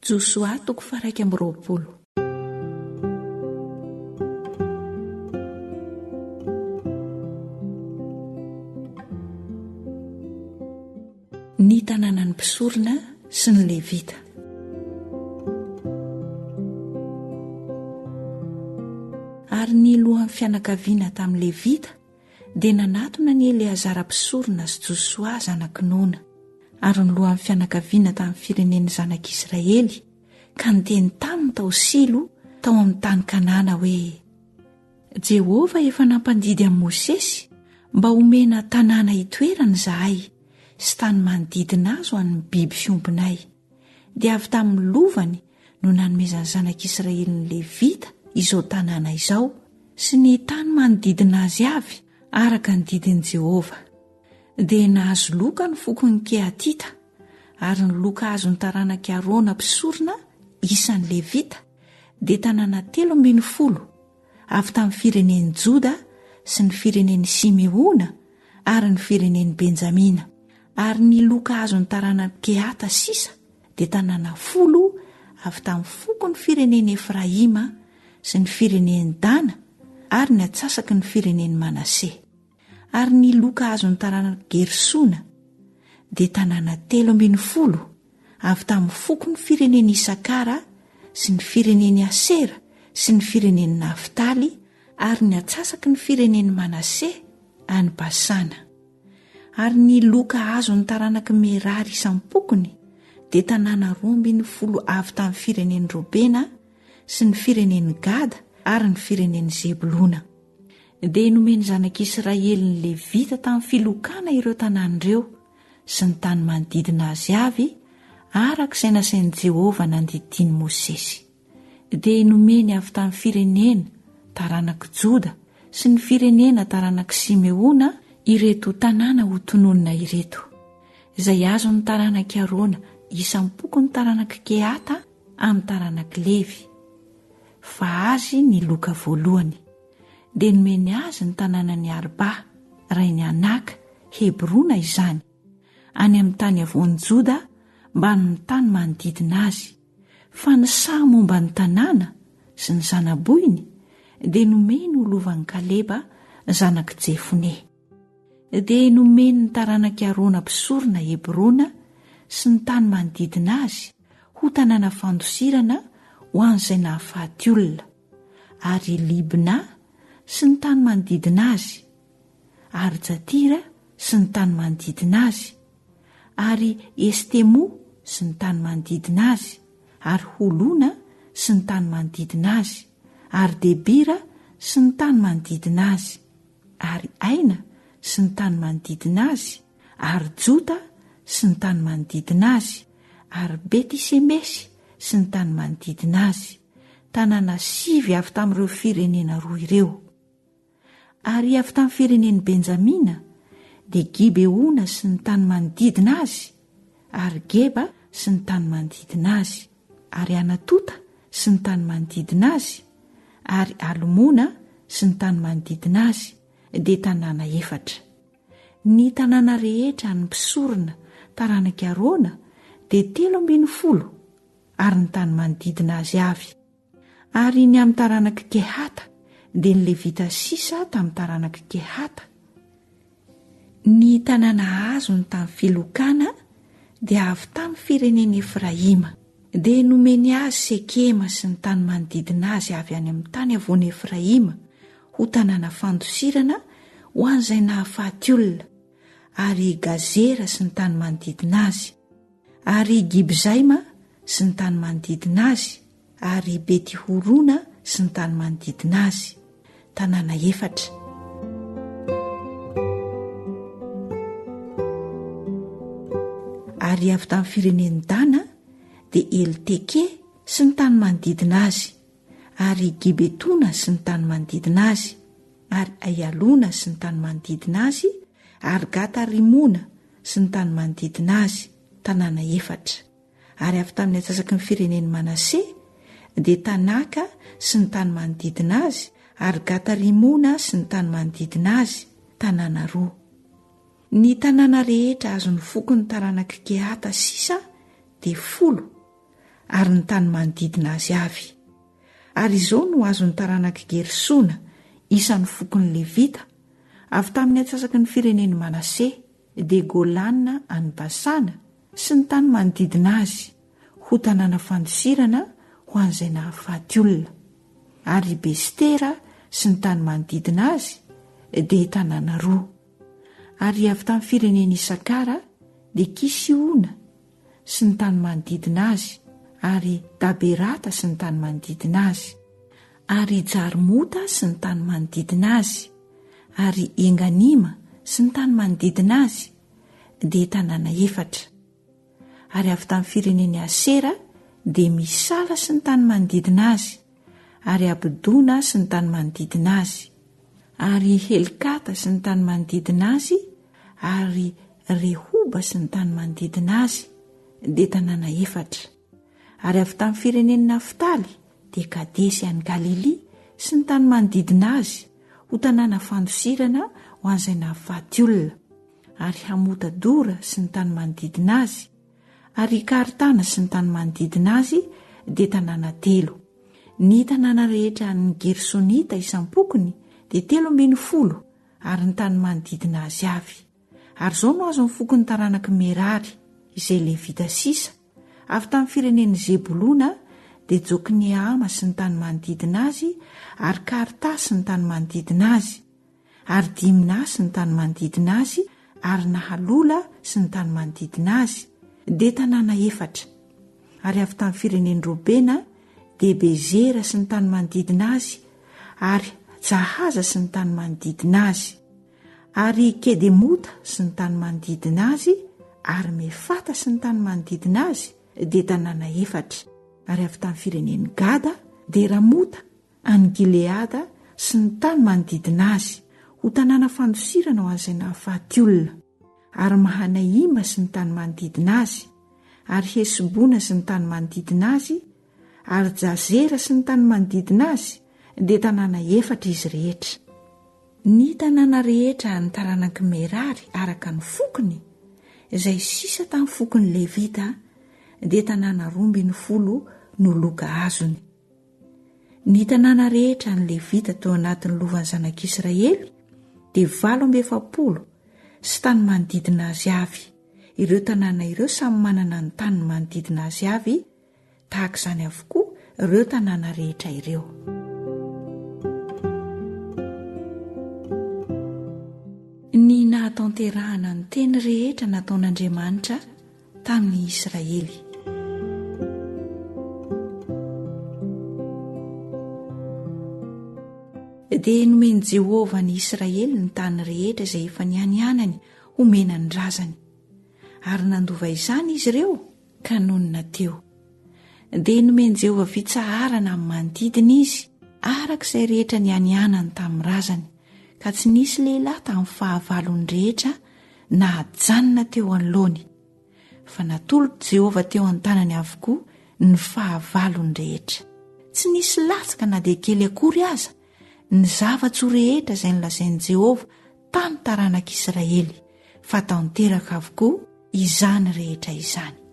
Josoa 1:20. Ny tanànan'ny mpisorona sy ny levita. Ary ny lohan'ny fianakaviana tamin'ny levita dia nanatona ny Eleazara mpisorona sy Josoa zanak Nona. Ary ny lohan'ny fianakaviana tamin'ny firenen'ny zanak'Israely ka niteny taminy tao Silo tao amin'ny tany Kanana hoe: Jehovah efa nampandidy amin'i Mosesy mba homena tanàna hitoerana izahay sy tany manodidina azy ho an'ny biby fiompinay. Dia avy tamin'ny lovany no nanomezany zanak'Israely ny levita izao tanàna izao sy ny tany manodidina azy avy araka ny didin'i Jehovah. Dia nahazo loka ny fokon'ny Kehatita, ary ny loka azon'ny taranak'i Arona mpisorona isan'ny levita dia tanàna 13 avy tamin'ny firenen'i Joda sy ny firenen'i Simeona ary ny firenen'i Benjamina. Ary ny loka azon'ny taranak'i Kehata sisa dia tanàna 10 avy tamin'ny fokon'ny firenen'i Efraima sy ny firenen'i Dana ary ny atsasaky ny firenen'i Manase. Ary ny loka azon'ny taranak'i Gersona dia tanàna 13 avy tamin'ny fokon'ny firenen'i Isakara sy ny firenen'i Asera sy ny firenen'i Naftaly ary ny atsasaky ny firenen'i Manase any Basana. Ary ny loka azon'ny taranak'i Merary isampompokony dia tanàna 12 avy tamin'ny firenen'i Robena sy ny firenen'i Gada ary ny firenen'i Zebulona. Dia nomeny zanak'Israely ny levita tamin'ny filokana ireo tanàn'ireo sy ny tany manodidina azy avy araka izay nasain'i Jehovah nandidiny Mosesy. Dia nomeny avy tamin'ny firenena taranak'i Joda sy ny firenena taranak'i Simeona ireto tanàna ho tononona ireto, izay azon'ny taranak'i Arona isampoko ny taranak'i Kehata amin'ny taranak'i Levi. Fa azy ny loka voalohany. Dia nomeny azy ny tanànan'i Arba, rainy Anaka, Hebrona izany, any amin'ny tany avoan'i Joda mba ny tany manodidina azy. Fa ny saha momba ny tanàna sy ny zanaboiny dia nomeny ho lovan'i Kaleba zanak'i Jefone. Dia nomeny ny taranak'i Arona mpisorona Hebrona sy ny tany manodidina azy ho tanàna fandosirana ho an'izay nahafaty olona, ary Libna sy ny tany manodidina azy, ary Jatira sy ny tany manodidina azy, ary Estemo sy ny tany manodidina azy, ary Holona sy ny tany manodidina azy, ary Debira sy ny tany manodidina azy, ary Aina sy ny tany manodidina azy, ary Jota sy ny tany manodidina azy, ary Betisemesy sy ny tany manodidina azy, tanàna 7 avy tamin'ireo firenena 2 ireo. Ary avy tamin'ny firenen'i Benjamina dia Gibeona sy ny tany manodidina azy, ary Geba sy ny tany manodidina azy, ary Anatota sy ny tany manodidina azy, ary Almona sy ny tany manodidina azy, dia tanàna 4. Ny tanàna rehetra ny mpisorona taranak'i Arona dia 13 ary ny tany manodidina azy avy. Ary ny amin'ny taranak'i Kehata dia ny levita sisa tamin'ny taranak'i Kehata. Ny tanàna azony tamin'ny filokana dia avy tamin'ny firenen'i Efraima. Dia nomeny azy Sekema sy ny tany manodidina azy avy any amin'ny tany avoan'i Efraima ho tanàna fandosirana ho an'izay nahafaty olona, ary Gazera sy ny tany manodidina azy, ary Gibzaima sy ny tany manodidina azy, ary Betihorona sy ny tany manodidina azy, tanàna 4. Ary avy tamin'ny firenen'i Dana dia Elteke sy ny tany manodidina azy, ary Gibetona sy ny tany manodidina azy, ary Ayalona sy ny tany manodidina azy, ary Gata Rimona sy ny tany manodidina azy, tanàna 4. Ary avy tamin'ny atsasaky ny firenen'i Manase dia Tanaka sy ny tany manodidina azy, ary Gata Rimona sy ny tany manodidina azy, tanàna 2. Ny tanàna rehetra azon'ny foko ny taranak'i Kehata sisa dia 10, ary ny tany manodidina azy avy. Ary izao no azony taranaka Gersona isan'ny fokon'ny Levita avy tamin'ny atsasaky ny fireneny Manase dia Golana any Basana sy ny tany manodidina azy ho tanàna fandosirana ho an'izay nahafaty olona. Ary Bestera sy ny tany manodidina azy dia tanàna roa. Ary avy tamin'ny fireneny Isakara dia Kisiona sy ny tany manodidina azy, ary Daberata sy ny tany manodidina azy, ary Jarmota sy ny tany manodidina azy, ary Enganima sy ny tany manodidina azy dia tanàna 4. Ary avy tamin'ny fireneny Asera dia Misala sy ny tany manodidina azy, ary Abdona sy ny tany manodidina azy, ary Helikata sy ny tany manodidina azy, ary Rehoba sy ny tany manodidina azy dia tanàna 4. Ary avy tamin'ny fireneny Naftaly dia Kadesy any Galili sy ny tany manodidina azy ho tanàna fandosirana ho an'izay nahafaty olona, ary Hamotadora sy ny tany manodidina azy, ary Kartana sy ny tany manodidina azy dia tanàna 3. Ny tanàna rehetra ny Gersonita isam-pokony dia 310 ary ny tany manodidina azy avy. Ary izao no azo mifokony taranaky Merary izay Levita sisa avy tamin'ny fireneny Zebolona dia Jokneama sy ny tany manodidina azy, ary Karta sy ny tany manodidina azy, ary Dimna sy ny tany manodidina azy, ary Nahalola sy ny tany manodidina azy dia tanàna 4. Ary avy tamin'ny fireneny Robena dia Bezera sy ny tany manodidina azy, ary Jahaza sy ny tany manodidina azy, ary Kedemota sy ny tany manodidina azy, ary Mefata sy ny tany manodidina azy dia tanàna 4. Ary avy tamin'ny fireneny Gada dia Ramota any Gileada sy ny tany manodidina azy ho tanàna fandosirana ho an'izay nahafaty olona, ary Mahanaima sy ny tany manodidina azy, ary Hesibona sy ny tany manodidina azy, ary Jazera sy ny tany manodidina azy dia tanàna 4 izy rehetra. Ny tanàna rehetra ny taranaky Merary araka ny fokony izay sisa tamin'ny fokony Levita dia tanàna 12 no loka azony. Ny tanàna rehetra ny Levita tao anatin'ny lovan'ny zanak'Israely dia 740 sy tany manodidina azy avy. Ireo tanàna ireo samy manana ny tany manodidina azy avy, tahaka izany avokoa ireo tanàna rehetra ireo. Ny nahatanterahana ny teny rehetra nataon'Andriamanitra tamin'ny Israely. Dia nomeny Jehovah ny Israely ny tany rehetra izay efa nianianany homena ny razany, ary nandova izany izy ireo ka nonina teo. Dia nomeny Jehovah fitsaharana amin'ny manodidina izy arak'izay rehetra nianianany tamin'ny razany, ka tsy nisy lehilahy tamin'ny fahavalony rehetra na hajanona teo anoloany, fa natolotra Jehovah teo an-tanany avokoa ny fahavalony rehetra. Tsy nisy latsaka na dia kely akory aza ny zava-tsoa rehetra izay nolazain'i Jehovah tamin'ny taranak'Israely, fa taonteraka avokoa izany rehetra izany.